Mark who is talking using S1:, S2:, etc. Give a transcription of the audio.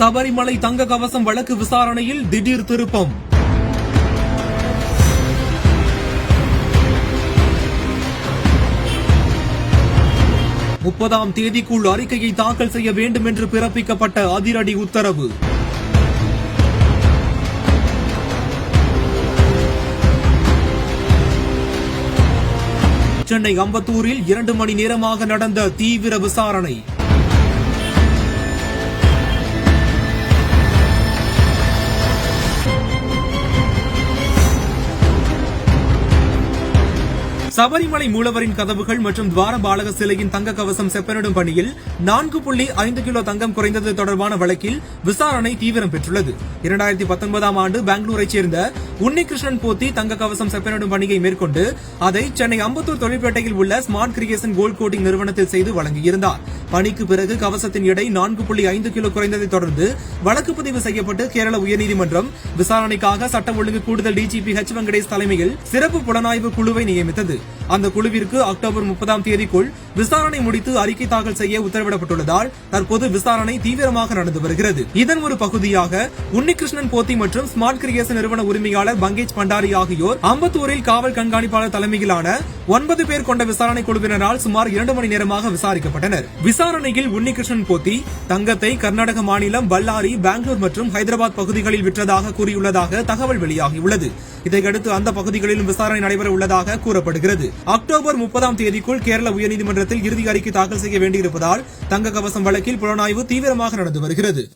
S1: சபரிமலை தங்க கவசம் வழக்கு விசாரணையில் திடீர் திருப்பம். முப்பதாம் தேதிக்குள் அறிக்கையை தாக்கல் செய்ய வேண்டும் என்று பிறப்பிக்கப்பட்ட அதிரடி உத்தரவு. சென்னை அம்பத்தூரில் 2 மணி நேரமாக நடந்த தீவிர விசாரணை. சபரிமலை மூலவரின் கதவுகள் மற்றும் துவாரபாலக சிலையின் தங்க கவசம் செப்பனிடும் பணியில் 4.5 கிலோ தங்கம் குறைந்தது தொடர்பான வழக்கில் விசாரணை தீவிரம் பெற்றுள்ளது. 2019ஆம் ஆண்டு பெங்களூரைச் சேர்ந்த உன்னிகிருஷ்ணன் போத்தி தங்க கவசம் செப்பனிடும் பணியை மேற்கொண்டு அதை சென்னை அம்பத்தூர் தொழிற்பேட்டையில் உள்ள ஸ்மார்ட் கிரியேஷன் கோல்ட் கோட்டிங் நிறுவனத்தில் செய்து வழங்கியிருந்தார். பணிக்கு பிறகு கவசத்தின் எடை 4.5 கிலோ குறைந்ததை தொடர்ந்து வழக்கு பதிவு செய்யப்பட்டு கேரள உயர்நீதிமன்றம் விசாரணைக்காக சட்டம் ஒழுங்கு கூடுதல் டிஜிபி எச் வெங்கடேஷ் தலைமையில் சிறப்பு புலனாய்வு குழுவை நியமித்தது. அந்த குழுவிற்கு அக்டோபர் 30ஆம் தேதிக்குள் விசாரணை முடித்து அறிக்கை தாக்கல் செய்ய உத்தரவிடப்பட்டுள்ளதால் தற்போது விசாரணை தீவிரமாக நடந்து வருகிறது. இதன் ஒரு பகுதியாக உன்னிகிருஷ்ணன் போத்தி மற்றும் ஸ்மார்ட் கிரியேஷன் நிறுவன உரிமையாளர் பங்கேஜ் பண்டாரி ஆகியோர் அம்பத்தூரில் காவல் கண்காணிப்பாளர் தலைமையிலான 9 பேர் கொண்ட விசாரணை குழுவினரால் சுமார் 2 மணி நேரமாக விசாரிக்கப்பட்டனர். விசாரணையில் உன்னிகிருஷ்ணன் போத்தி தங்கத்தை கர்நாடக மாநிலம் பல்லாரி, பெங்களூர் மற்றும் ஹைதராபாத் பகுதிகளில் விற்றதாக கூறியுள்ளதாக தகவல் வெளியாகியுள்ளது. இதையடுத்து அந்த பகுதிகளிலும் விசாரணை நடைபெற உள்ளதாக கூறப்படுகிறது. அக்டோபர் 30ஆம் தேதிக்குள் கேரள உயர்நீதிமன்றத்தில் இறுதி அறிக்கை தாக்கல் செய்ய வேண்டியிருப்பதால் தங்க கவசம் வழக்கில் புலனாய்வு தீவிரமாக நடந்து வருகிறது.